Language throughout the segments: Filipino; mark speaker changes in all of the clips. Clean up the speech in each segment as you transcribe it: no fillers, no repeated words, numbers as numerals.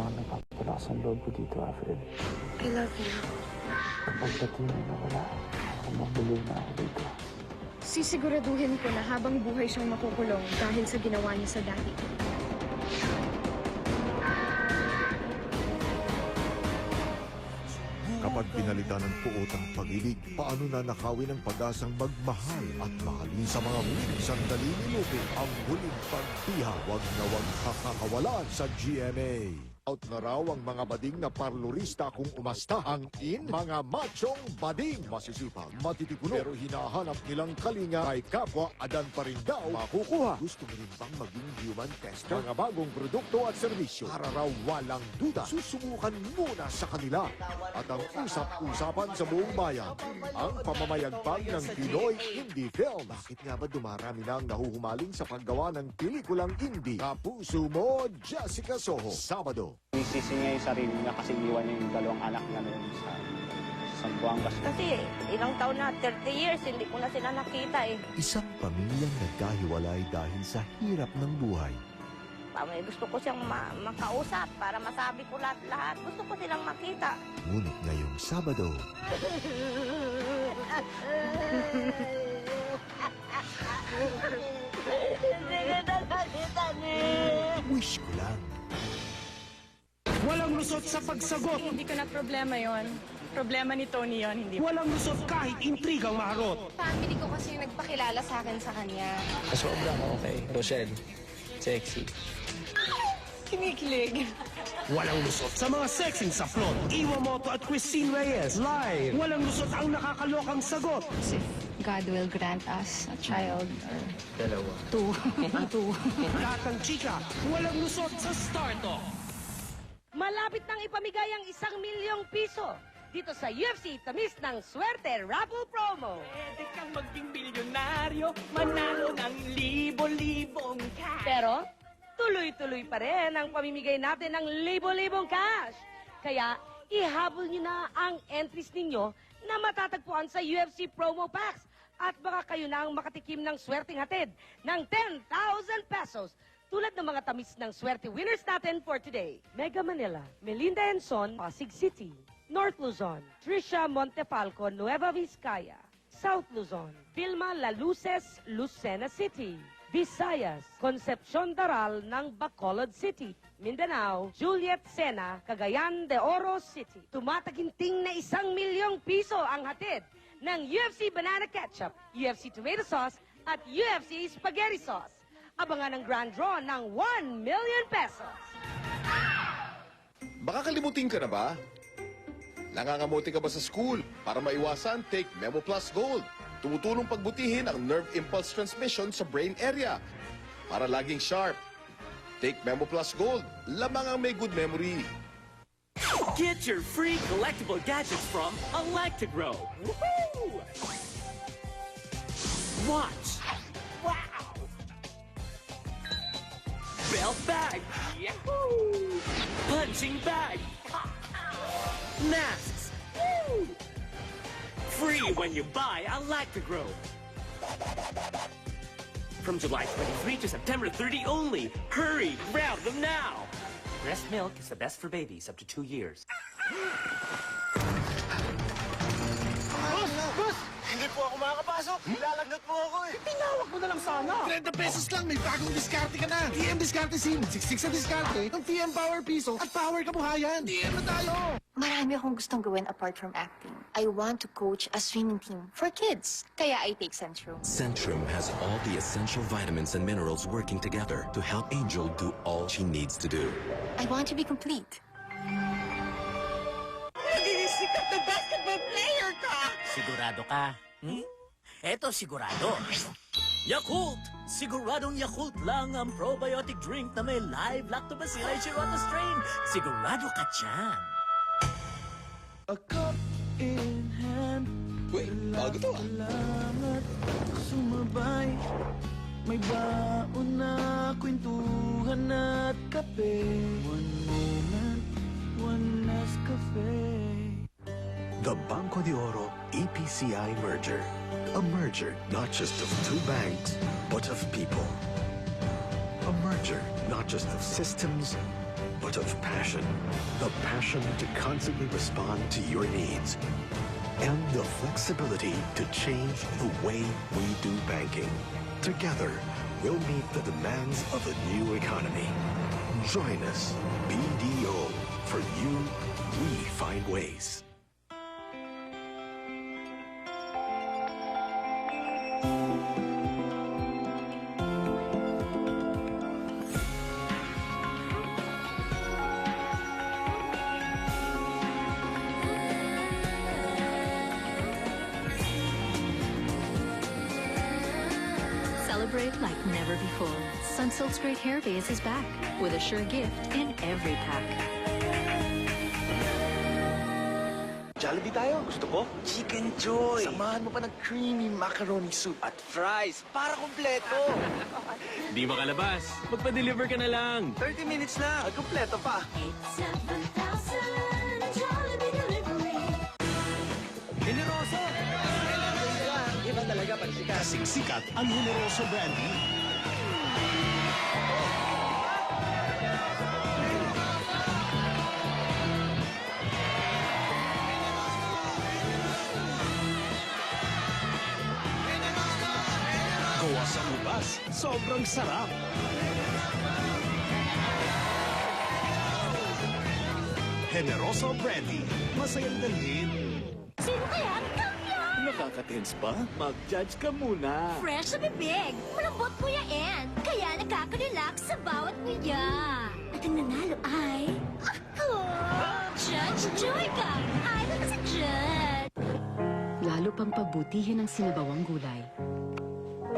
Speaker 1: ang nagpapalakas ang loob ko dito, Alfred.
Speaker 2: I love you.
Speaker 1: Kapag pati na nawala, ako mabuliw na ako dito.
Speaker 2: Sisiguraduhin ko na habang buhay siyang makukulong dahil sa ginawa niya sa daddy ko.
Speaker 3: Kapag pinalitan ng puot ang pag-ibig, paano na nakawin ang pag-asang magmahal at mahalin sa mga huling sandali ni Lupe ang huling pagpiha, wag na wag kakakawalan sa GMA. Out na raw ang mga bading na parlorista kung umastahang in mga machong bading. Masisipag, matitikuno, pero hinahanap nilang kalinga kay kapwa adan pa rin daw makukuha. Gusto mo rin bang maging human tester? Mga bagong produkto at serbisyo para raw walang duda. Susubukan muna sa kanila. At ang usap-usapan sa buong bayan, ang pamamayagpag ng Pinoy Indie Film. Bakit nga ba dumarami na ang nahuhumaling sa paggawa ng pelikulang indie? Kapuso mo, Jessica Soho. Sabado.
Speaker 4: Isisi niya yung sarili niya kasi iwan niya yung dalawang anak niya noon sa Zamboanga.
Speaker 5: Kasi ilang taon na, 30 years, hindi ko na sila nakita eh.
Speaker 3: Isang pamilyang nagkahiwalay dahil sa hirap ng buhay.
Speaker 5: Gusto ko siyang makausap para masabi ko lahat-lahat. Gusto ko silang makita.
Speaker 3: Ngunit ngayong Sabado,
Speaker 5: Hindi kita nakita ni.
Speaker 3: wish ko lang.
Speaker 6: Walang lusot sa pagsagot.
Speaker 7: Hindi ko na problema yon. Problema ni Tony yon, hindi.
Speaker 6: Walang lusot kahit intrigang maharot.
Speaker 2: Family ko kasi yung nagpakilala sa akin sa kanya.
Speaker 8: Sobrang okay. Rochelle, sexy.
Speaker 7: Kinikilig.
Speaker 6: Walang lusot sa mga sexing sa plot. Iwamoto at Christine Reyes live. Walang lusot ang nakakalokang sagot.
Speaker 9: If God will grant us a child or
Speaker 8: Dalawa.
Speaker 9: two.
Speaker 6: Lahat ng chika, walang lusot sa Startup.
Speaker 5: Malapit nang ipamigay ang 1 milyong piso dito sa UFC Tamis ng Swerte Raffle Promo.
Speaker 6: Pwede kang maging milyonaryo, manalo ng libo-libong cash.
Speaker 5: Pero tuloy-tuloy pa rin ang pamimigay natin ng libo-libong cash. Kaya ihabol niyo na ang entries ninyo na matatagpuan sa UFC Promo Packs at baka kayo na ang makatikim ng swerteng hatid ng 10,000 pesos tulad ng mga tamis ng swerte winners natin for today. Mega Manila, Melinda Enson, Pasig City, North Luzon, Tricia Montefalco, Nueva Vizcaya, South Luzon, Vilma Laluces, Lucena City, Visayas, Concepcion Daral ng Bacolod City, Mindanao, Juliet Sena, Cagayan de Oro City. Tumataginting na 1 milyong piso ang hatid ng UFC Banana Ketchup, UFC Tomato Sauce at UFC Spaghetti Sauce. Abangan ang grand draw ng 1 million pesos.
Speaker 10: Baka kalimutin ka na ba? Nangangamote ka ba sa school? Para maiwasan, take Memo Plus Gold. Tumutulong pagbutihin ang nerve impulse transmission sa brain area para laging sharp. Take Memo Plus Gold. Lamang ang may good memory.
Speaker 6: Get your free collectible gadgets from Electagro. Woohoo! Watch. Wow! Belt bag. Yahoo! Punching bag. Masks. Woo! Free when you buy Electagro. From July 23 to September 30 only. Hurry, grab them now.
Speaker 11: Breast milk is the best for babies up to 2 years.
Speaker 6: Boss! Hindi po ako makakapasok. Ilalagnat mo ako eh. Tinawag mo na lang sana.
Speaker 12: 30 pesos lang, may bagong diskarte ka na. TM Diskarte SIM, 66 sa diskarte, ng TM Power Piso at Power Kabuhayan. TM na tayo!
Speaker 9: Marami akong gustong gawin apart from acting. I want to coach a swimming team for kids. Kaya I take Centrum.
Speaker 13: Centrum has all the essential vitamins and minerals working together to help Angel do all she needs to do.
Speaker 9: I want to be complete.
Speaker 6: Magiging sikat na basketball player ka!
Speaker 11: Sigurado ka? Eto sigurado. Yakult! Siguradong Yakult lang ang probiotic drink na may live lactobacillus shirota strain. Sigurado ka dyan.
Speaker 6: A cup in hand.
Speaker 10: Wait, bago to ah.
Speaker 6: Salamat, sumabay. May baon na kwentuhan at kape. One moment, one Nescafe.
Speaker 3: The Banco de Oro EPCI merger. A merger not just of two banks, but of people. A merger not just of systems, but
Speaker 13: lot of passion. The passion to constantly respond to your needs. And the flexibility to change the way we do banking. Together, we'll meet the demands of a new economy. Join us, BDO. For you, we find ways.
Speaker 14: Celebrate like never before. Sunsilk's Great Hair Base is back with a sure gift in every pack.
Speaker 12: Jollibee tayo. Gusto ko? Chicken Joy. Samahan mo pa ng creamy macaroni soup at fries para kumpleto.
Speaker 6: Di makalabas. Magpa-deliver ka na lang.
Speaker 12: 30 minutes na. At kumpleto pa.
Speaker 6: Generoso!
Speaker 12: Iba talaga pag sikat.
Speaker 6: Kasing sikat ang Generoso Brandy. Gawa sa ubas, sobrang sarap. Generoso Brandy, masayang dalhin.
Speaker 14: Sino kaya ang kampiyon?
Speaker 6: Nakaka-tense ba? Mag-judge ka muna.
Speaker 14: Fresh sa bibig, malambot mo yan. Kaya nakaka-relax sa bawat nguya. At ang nanalo ay... Judge Joy ka! Idol ka sa Judge! Lalo pang pabutihin ang sinabawang gulay.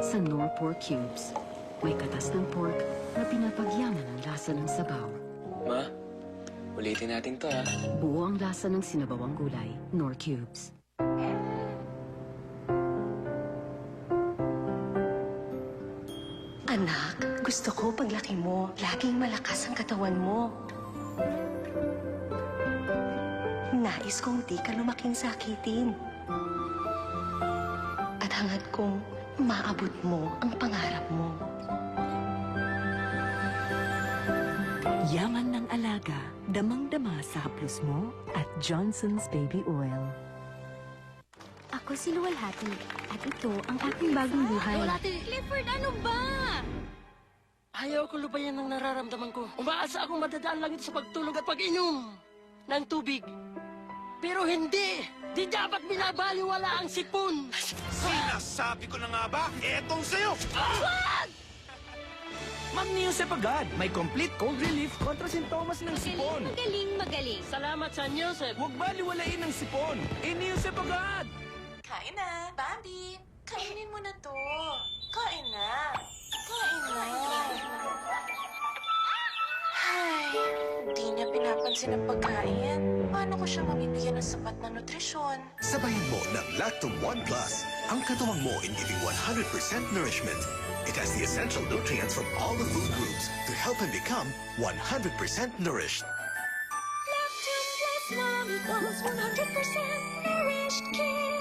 Speaker 14: Sa Knorr Pork Cubes, may katas ng pork na pinapagyaman ang lasa ng sabaw.
Speaker 8: Ma, ulitin natin to, ha?
Speaker 14: Buo ang lasa ng sinabawang gulay, Knorr Cubes.
Speaker 15: Anak, gusto ko paglaki mo, laging malakas ang katawan mo. Nais kong di ka lumaking sakitin. At hangad kong maabot mo ang pangarap mo.
Speaker 16: Yaman ng alaga, damang-dama sa haplos mo at Johnson's Baby Oil.
Speaker 14: Ako si Luwalhati at ito ang aking bagong buhay.
Speaker 5: Clifford, ano ba? Ayaw ko lubayan ng nararamdaman ko. Umaasa akong madadaan lang ito sa pagtulog at pag-inom ng tubig. Pero hindi! Di dapat binabaliwala ang sipon!
Speaker 6: Sinasabi ko na nga ba? Etong sa'yo!
Speaker 5: Wag!
Speaker 6: Mag-Neosep agad. May complete cold relief kontra sintomas ng sipon.
Speaker 5: Magaling. Salamat sa Neosep.
Speaker 6: Huwag baliwalain ang sipon. Neosep agad!
Speaker 15: Kain na, Bambi. Kainin mo na to. Kain na. Kain na. Ay, di niya pinapansin ang pagkain. Paano ko siya mabibigyan ng sapat na nutrisyon?
Speaker 3: Sabayan mo ng Lactum 1 Plus, ang katuwang mo in giving 100% nourishment. It has the essential nutrients from all the food groups to help him become 100% nourished.
Speaker 14: Lactum Plus Mom equals 100% nourished kid.